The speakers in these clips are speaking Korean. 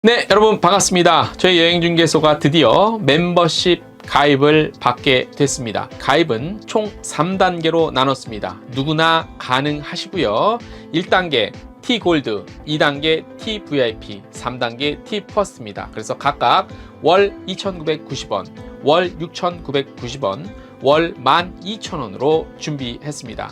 네, 여러분 반갑습니다. 저희 여행중개소가 드디어 멤버십 가입을 받게 됐습니다. 가입은 총 3단계로 나눴습니다. 누구나 가능하시고요. 1단계 T골드, 2단계 TVIP, 3단계 T퍼스트입니다. 그래서 각각 월 2,990원, 월 6,990원, 월 12,000원으로 준비했습니다.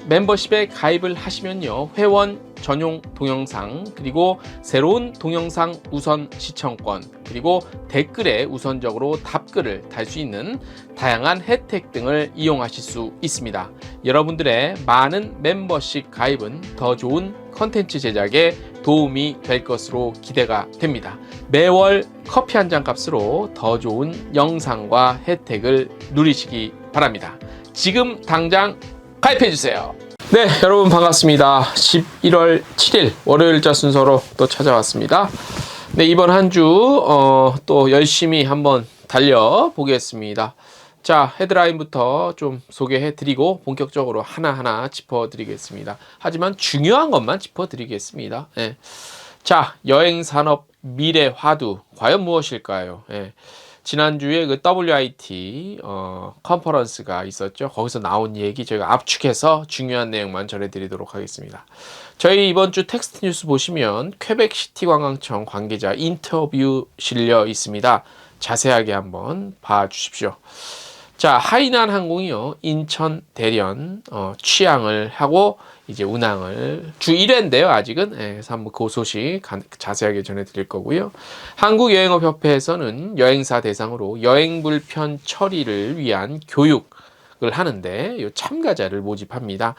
멤버십에 가입을 하시면요, 회원 전용 동영상, 그리고 새로운 동영상 우선 시청권, 그리고 댓글에 우선적으로 답글을 달 수 있는 다양한 혜택 등을 이용하실 수 있습니다. 여러분들의 많은 멤버십 가입은 더 좋은 컨텐츠 제작에 도움이 될 것으로 기대가 됩니다. 매월 커피 한 잔 값으로 더 좋은 영상과 혜택을 누리시기 바랍니다. 지금 당장 가입해주세요. 네, 여러분 반갑습니다. 11월 7일 월요일자 순서로 또 찾아왔습니다. 네, 이번 한 주 또 열심히 한번 달려보겠습니다. 자, 헤드라인부터 좀 소개해드리고 본격적으로 하나하나 짚어드리겠습니다. 하지만 중요한 것만 짚어드리겠습니다. 네. 자, 여행산업 미래 화두 과연 무엇일까요? 네. 지난주에 그 WIT 컨퍼런스가 있었죠. 거기서 나온 얘기 저희가 압축해서 중요한 내용만 전해드리도록 하겠습니다. 저희 이번 주 텍스트 뉴스 보시면 퀘벡시티 관광청 관계자 인터뷰 실려 있습니다. 자세하게 한번 봐주십시오. 자, 하이난 항공이요, 인천 대련 취항을 하고 이제 운항을 주 1회인데요 아직은. 그래서 한번 그 소식 자세하게 전해드릴 거고요. 한국여행업협회에서는 여행사 대상으로 여행 불편 처리를 위한 교육을 하는데 이 참가자를 모집합니다.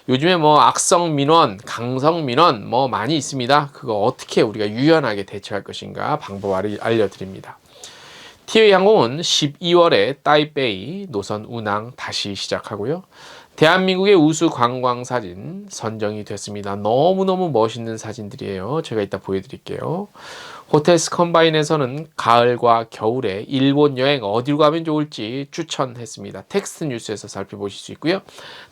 요즘에 뭐 악성 민원, 강성 민원 뭐 많이 있습니다. 그거 어떻게 우리가 유연하게 대처할 것인가 방법을 알려드립니다. 티웨이항공은 12월에 따이베이 노선 운항 다시 시작하고요. 대한민국의 우수 관광 사진 선정이 됐습니다. 너무너무 멋있는 사진들이에요. 제가 이따 보여드릴게요. 호텔스 컴바인에서는 가을과 겨울에 일본 여행 어디로 가면 좋을지 추천했습니다. 텍스트 뉴스에서 살펴보실 수 있고요.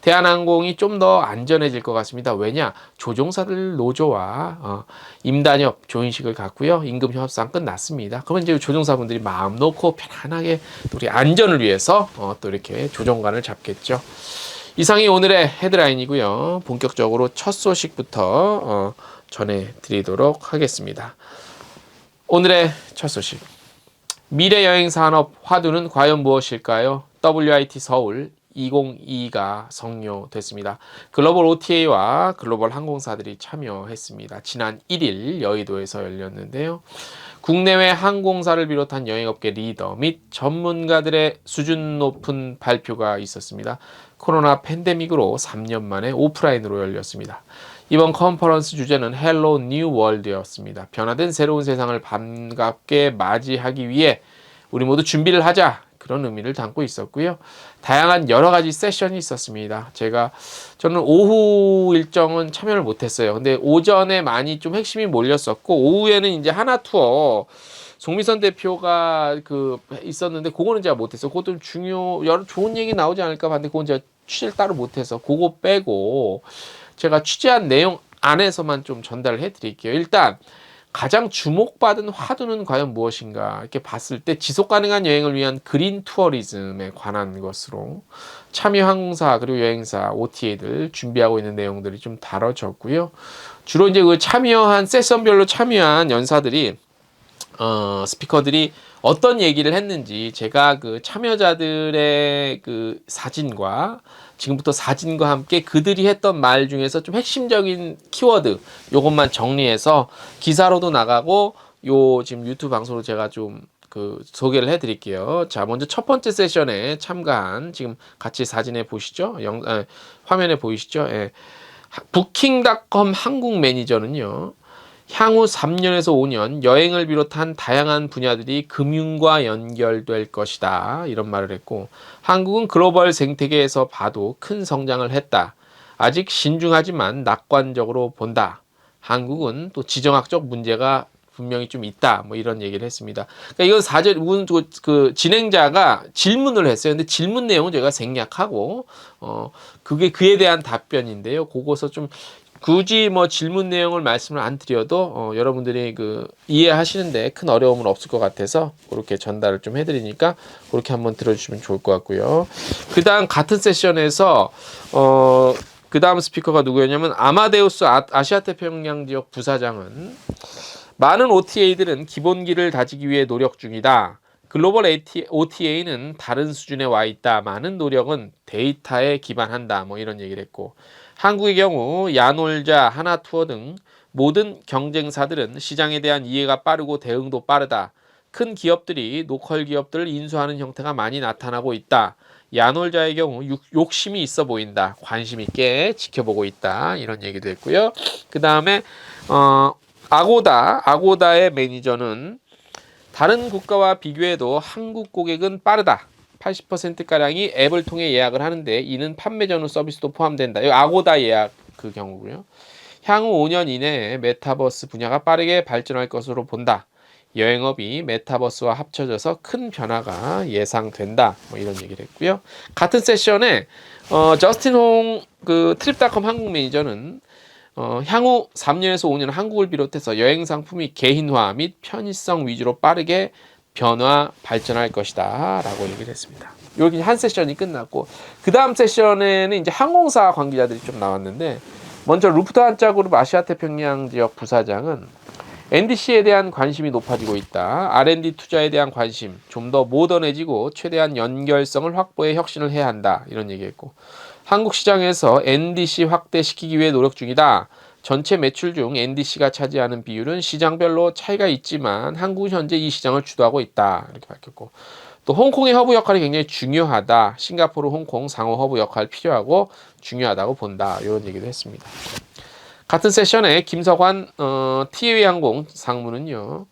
대한항공이 좀 더 안전해질 것 같습니다. 왜냐? 조종사들 노조와 임단협 조인식을 갖고요. 임금 협상 끝났습니다. 그러면 이제 조종사분들이 마음 놓고 편안하게 우리 안전을 위해서 또 이렇게 조종관을 잡겠죠. 이상이 오늘의 헤드라인이고요. 본격적으로 첫 소식부터 전해드리도록 하겠습니다. 오늘의 첫 소식. 미래 여행 산업 화두는 과연 무엇일까요? WIT 서울 2022가 성료됐습니다. 글로벌 OTA와 글로벌 항공사들이 참여했습니다. 지난 1일 여의도에서 열렸는데요. 국내외 항공사를 비롯한 여행업계 리더 및 전문가들의 수준 높은 발표가 있었습니다. 코로나 팬데믹으로 3년 만에 오프라인으로 열렸습니다. 이번 컨퍼런스 주제는 헬로 뉴 월드였습니다. 변화된 새로운 세상을 반갑게 맞이하기 위해 우리 모두 준비를 하자, 그런 의미를 담고 있었고요. 다양한 여러 가지 세션이 있었습니다. 저는 오후 일정은 참여를 못했어요. 근데 오전에 많이 좀 핵심이 몰렸었고, 오후에는 이제 하나 투어 송미선 대표가 있었는데 그거는 제가 못했어요. 그것도 여러 좋은 얘기 나오지 않을까 봤는데 그건 제가 취재를 따로 못해서 그거 빼고 제가 취재한 내용 안에서만 좀 전달을 해드릴게요. 일단 가장 주목받은 화두는 과연 무엇인가 이렇게 봤을 때 지속가능한 여행을 위한 그린 투어리즘에 관한 것으로 참여 항공사 그리고 여행사 OTA들 준비하고 있는 내용들이 좀 다뤄졌고요. 주로 이제 그 참여한 세션별로 참여한 연사들이 스피커들이 어떤 얘기를 했는지 제가 그 참여자들의 그 사진과 지금부터 사진과 함께 그들이 했던 말 중에서 좀 핵심적인 키워드 요것만 정리해서 기사로도 나가고 지금 유튜브 방송으로 제가 좀 소개를 해드릴게요. 자, 먼저 첫 번째 세션에 참가한 지금 같이 사진에 보시죠? 화면에 보이시죠? 예. 부킹닷컴 한국 매니저는요, 향후 3년에서 5년 여행을 비롯한 다양한 분야들이 금융과 연결될 것이다, 이런 말을 했고, 한국은 글로벌 생태계에서 봐도 큰 성장을 했다. 아직 신중하지만 낙관적으로 본다. 한국은 또 지정학적 문제가 분명히 좀 있다, 뭐 이런 얘기를 했습니다. 그러니까 이건 그 진행자가 질문을 했어요. 근데 질문 내용은 제가 생략하고 그게 그에 대한 답변인데요. 그거서 좀 굳이 뭐 질문 내용을 말씀을 안 드려도 여러분들이 그 이해하시는데 큰 어려움은 없을 것 같아서 그렇게 전달을 좀 해드리니까 그렇게 한번 들어주시면 좋을 것 같고요. 그 다음 같은 세션에서 그 다음 스피커가 누구였냐면 아마데우스 아시아태평양 지역 부사장은 많은 OTA들은 기본기를 다지기 위해 노력 중이다. 글로벌 OTA는 다른 수준에 와 있다. 많은 노력은 데이터에 기반한다. 뭐 이런 얘기를 했고 한국의 경우 야놀자, 하나투어 등 모든 경쟁사들은 시장에 대한 이해가 빠르고 대응도 빠르다. 큰 기업들이 로컬 기업들을 인수하는 형태가 많이 나타나고 있다. 야놀자의 경우 욕심이 있어 보인다. 관심 있게 지켜보고 있다. 이런 얘기도 했고요. 그 다음에 아고다의 매니저는 다른 국가와 비교해도 한국 고객은 빠르다. 80%가량이 앱을 통해 예약을 하는데 이는 판매 전후 서비스도 포함된다. 여기 아고다 예약 그 경우고요. 향후 5년 이내에 메타버스 분야가 빠르게 발전할 것으로 본다. 여행업이 메타버스와 합쳐져서 큰 변화가 예상된다. 뭐 이런 얘기를 했고요. 같은 세션에 저스틴 홍 그 트립닷컴 한국 매니저는 향후 3년에서 5년 한국을 비롯해서 여행 상품이 개인화 및 편의성 위주로 빠르게 변화 발전할 것이다 라고 얘기를 했습니다. 여기 한 세션이 끝났고 그 다음 세션에는 이제 항공사 관계자들이 좀 나왔는데 먼저 루프트한자 그룹 아시아태평양 지역 부사장은 NDC에 대한 관심이 높아지고 있다. R&D 투자에 대한 관심, 좀 더 모던해지고 최대한 연결성을 확보해 혁신을 해야 한다. 이런 얘기했고 한국 시장에서 NDC 확대시키기 위해 노력 중이다. 전체 매출 중 NDC가 차지하는 비율은 시장별로 차이가 있지만 한국은 현재 이 시장을 주도하고 있다. 이렇게 밝혔고 또 홍콩의 허브 역할이 굉장히 중요하다. 싱가포르, 홍콩 상호 허브 역할 필요하고 중요하다고 본다. 이런 얘기도 했습니다. 같은 세션에 김석환 티웨이 항공 상무는요.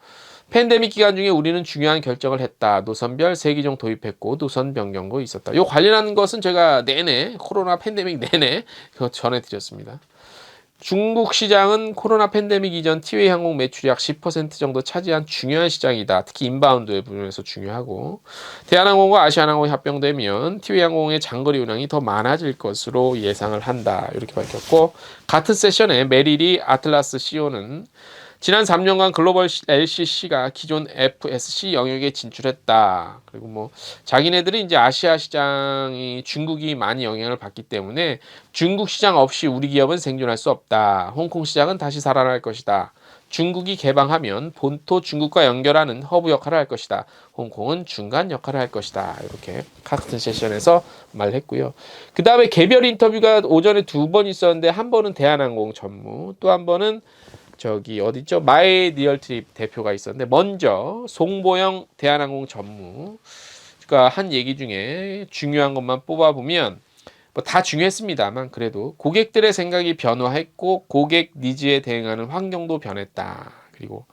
팬데믹 기간 중에 우리는 중요한 결정을 했다. 노선별 3기종 도입했고 노선 변경도 있었다. 요 관련한 것은 제가 내내 코로나 팬데믹 내내 전해드렸습니다. 중국 시장은 코로나 팬데믹 이전 티웨이 항공 매출이 약 10% 정도 차지한 중요한 시장이다. 특히 인바운드의 부분에서 중요하고 대한항공과 아시아나항공이 합병되면 티웨이 항공의 장거리 운항이 더 많아질 것으로 예상을 한다. 이렇게 밝혔고 같은 세션에 메리리 아틀라스 CEO는 지난 3년간 글로벌 LCC가 기존 FSC 영역에 진출했다. 그리고 뭐 자기네들이 이제 아시아 시장이 중국이 많이 영향을 받기 때문에 중국 시장 없이 우리 기업은 생존할 수 없다. 홍콩 시장은 다시 살아날 것이다. 중국이 개방하면 본토 중국과 연결하는 허브 역할을 할 것이다. 홍콩은 중간 역할을 할 것이다. 이렇게 같은 세션에서 말했고요. 그 다음에 개별 인터뷰가 오전에 2번 있었는데 한 번은 대한항공 전무, 또 한 번은 저기 어디죠? 마이 리얼트립 대표가 있었는데 먼저 송보영 대한항공 전무가 한 얘기 중에 중요한 것만 뽑아보면 뭐 다 중요했습니다만 그래도 고객들의 생각이 변화했고 고객 니즈에 대응하는 환경도 변했다. 그리고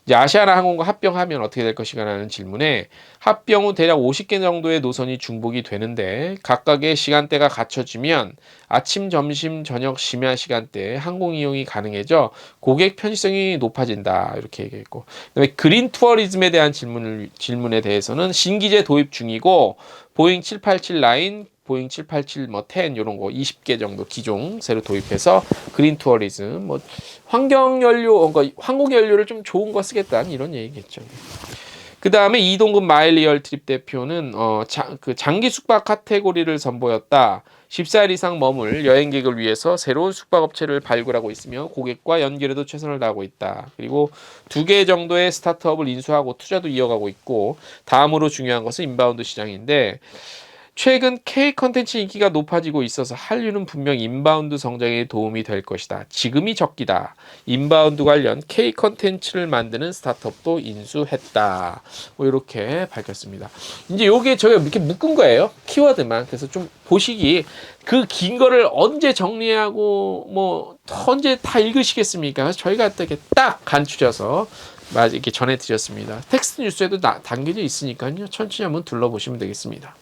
이제 아시아나 항공과 합병하면 어떻게 될 것인가라는 질문에 합병 후 대략 50개 정도의 노선이 중복이 되는데 각각의 시간대가 갖춰지면 아침, 점심, 저녁, 심야 시간대에 항공 이용이 가능해져 고객 편의성이 높아진다. 이렇게 얘기했고 그다음에 그린 투어리즘에 대한 질문에 대해서는 신기제 도입 중이고 보잉 787 라인 보잉 787 뭐 10 이런 거 20개 정도 기종 새로 도입해서 그린 투어리즘 뭐 환경 연료 그러니까 항공 연료를 좀 좋은 거 쓰겠다는 이런 얘기겠죠. 그 다음에 이동근 마일리얼 트립 대표는 장기 숙박 카테고리를 선보였다. 14일 이상 머물 여행객을 위해서 새로운 숙박업체를 발굴하고 있으며 고객과 연결에도 최선을 다하고 있다. 그리고 2개 정도의 스타트업을 인수하고 투자도 이어가고 있고 다음으로 중요한 것은 인바운드 시장인데 최근 K 컨텐츠 인기가 높아지고 있어서 한류는 분명 인바운드 성장에 도움이 될 것이다. 지금이 적기다. 인바운드 관련 K 컨텐츠를 만드는 스타트업도 인수했다. 뭐 이렇게 밝혔습니다. 이제 요게 저희가 이렇게 묶은 거예요. 키워드만. 그래서 좀 보시기 그 긴 거를 언제 정리하고 뭐 언제 다 읽으시겠습니까? 그래서 저희가 이렇게 딱 간추려서 이렇게 전해드렸습니다. 텍스트 뉴스에도 담겨져 있으니까요. 천천히 한번 둘러보시면 되겠습니다.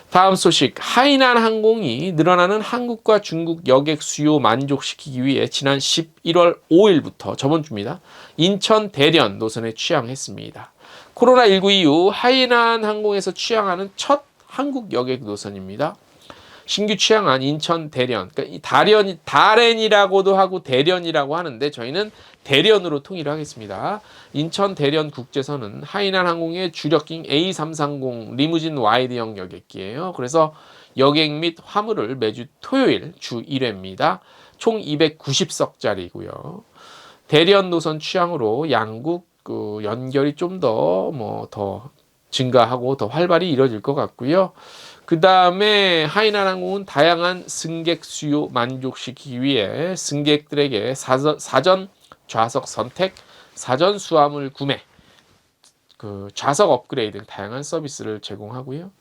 다음 소식, 하이난 항공이 늘어나는 한국과 중국 여객 수요 만족시키기 위해 지난 11월 5일부터 저번 주입니다. 인천 대련 노선에 취항했습니다. 코로나19 이후 하이난 항공에서 취항하는 첫 한국 여객 노선입니다. 신규 취항한 인천 대련, 그러니까 이 다렌이라고도 하고 대련이라고 하는데 저희는 대련으로 통일을 하겠습니다. 인천 대련 국제선은 하이난 항공의 주력기인 A330 리무진 와이드형 여객기예요. 그래서 여객 및 화물을 매주 토요일 주 1회입니다. 총 290석짜리고요. 대련 노선 취향으로 양국 그 연결이 좀 더 증가하고 더 활발히 이뤄질 것 같고요. 그 다음에 하이난 항공은 다양한 승객 수요 만족시키기 위해 승객들에게 사전 좌석 선택, 사전 수화물 구매, 그 좌석 업그레이드 등 다양한 서비스를 제공하고요.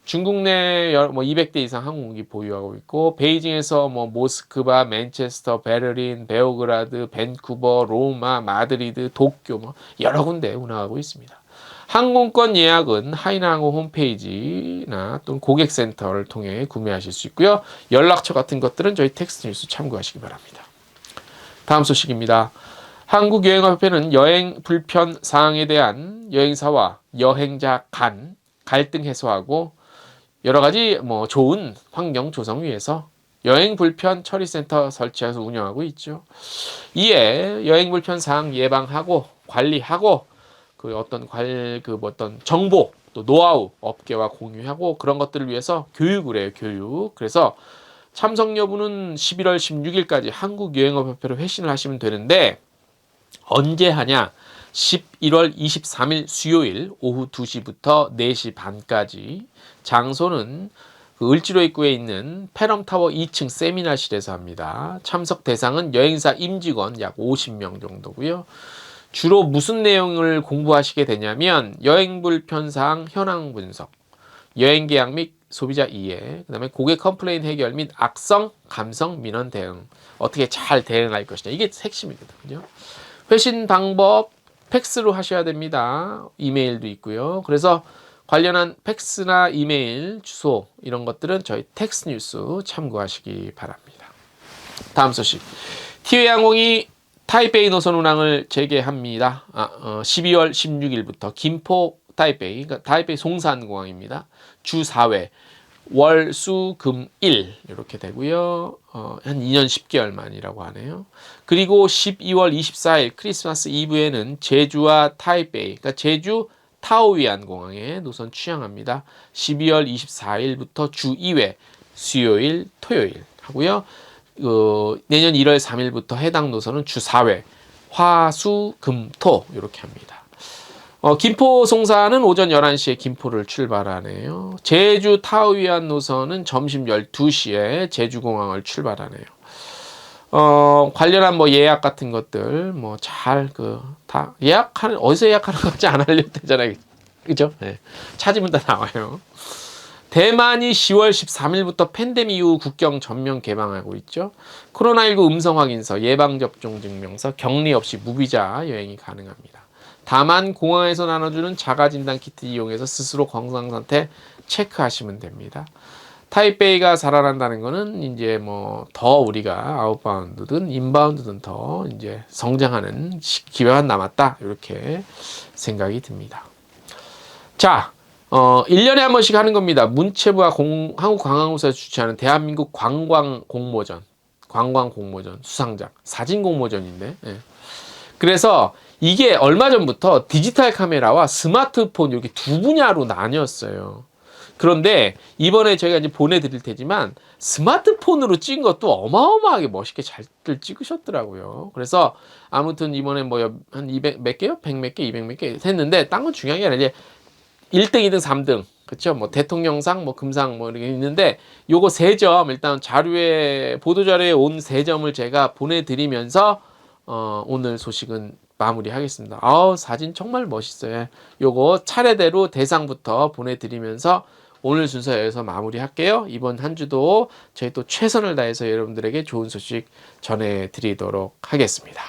중국 내 200대 이상 항공기 보유하고 있고 베이징에서 모스크바, 맨체스터, 베를린, 베오그라드, 밴쿠버, 로마, 마드리드, 도쿄 여러 군데 운항하고 있습니다. 항공권 예약은 하이나항공 홈페이지나 또는 고객센터를 통해 구매하실 수 있고요. 연락처 같은 것들은 저희 텍스트 뉴스 참고하시기 바랍니다. 다음 소식입니다. 한국여행협회는 여행 불편 사항에 대한 여행사와 여행자 간 갈등 해소하고 여러 가지 좋은 환경 조성 위해서 여행 불편 처리센터 설치해서 운영하고 있죠. 이에 여행 불편 사항 예방하고 관리하고 어떤 정보 또 노하우 업계와 공유하고 그런 것들을 위해서 교육을 해요. 교육. 그래서 참석 여부는 11월 16일까지 한국여행업협회로 회신을 하시면 되는데 언제 하냐? 11월 23일 수요일 오후 2시부터 4시 반까지 장소는 을지로 입구에 있는 페럼타워 2층 세미나실에서 합니다. 참석 대상은 여행사 임직원 약 50명 정도고요. 주로 무슨 내용을 공부하시게 되냐면 여행 불편사항 현황 분석, 여행 계약 및 소비자 이해, 그 다음에 고객 컴플레인 해결 및 악성, 감성, 민원 대응, 어떻게 잘 대응할 것이냐, 이게 핵심이거든요. 회신 방법 팩스로 하셔야 됩니다. 이메일도 있고요. 그래서 관련한 팩스나 이메일 주소 이런 것들은 저희 텍스트 뉴스 참고하시기 바랍니다. 다음 소식. 티웨이 항공이 타이베이 노선 운항을 재개합니다. 12월 16일부터 김포 타이베이, 그러니까 타이베이 송산공항입니다. 주 4회 월, 수, 금, 일 이렇게 되고요. 한 2년 10개월 만이라고 하네요. 그리고 12월 24일 크리스마스 이브에는 제주와 타이베이, 그러니까 제주 타오위안 공항에 노선 취항합니다. 12월 24일부터 주 2회 수요일, 토요일 하고요. 내년 1월 3일부터 해당 노선은 주 4회 화, 수, 금, 토 이렇게 합니다. 김포 송사는 오전 11시에 김포를 출발하네요. 제주 타오위안 노선은 점심 12시에 제주공항을 출발하네요. 관련한 예약 같은 것들 다 예약하는 어디서 예약하는 건지 안 알려도 되잖아요. 그죠? 네. 찾으면 다 나와요. 대만이 10월 13일부터 팬데믹 이후 국경 전면 개방하고 있죠. 코로나19 음성 확인서, 예방접종 증명서, 격리 없이 무비자 여행이 가능합니다. 다만 공항에서 나눠주는 자가진단 키트 이용해서 스스로 건강 상태 체크하시면 됩니다. 타이베이가 살아난다는 거는 이제 더 우리가 아웃바운드든 인바운드든 더 이제 성장하는 기회가 남았다 이렇게 생각이 듭니다. 자, 1년에 한 번씩 하는 겁니다. 문체부와 한국관광공사에서 주최하는 대한민국 관광 공모전 수상작 사진 공모전인데. 네. 그래서 이게 얼마 전부터 디지털 카메라와 스마트폰 이렇게 두 분야로 나뉘었어요. 그런데 이번에 저희가 이제 보내드릴 테지만 스마트폰으로 찍은 것도 어마어마하게 멋있게 잘들 찍으셨더라고요. 그래서 아무튼 이번에 한 200 몇 개요? 100 몇 개, 200 몇 개 했는데 딴 건 중요한 게 아니라 이제 1등, 2등, 3등 그렇죠? 대통령상, 금상 이렇게 있는데 요거 3점 일단 보도자료에 온 3점을 제가 보내드리면서 오늘 소식은 마무리하겠습니다. 사진 정말 멋있어요. 요거 차례대로 대상부터 보내드리면서 오늘 순서 여기서 마무리할게요. 이번 한 주도 저희 또 최선을 다해서 여러분들에게 좋은 소식 전해드리도록 하겠습니다.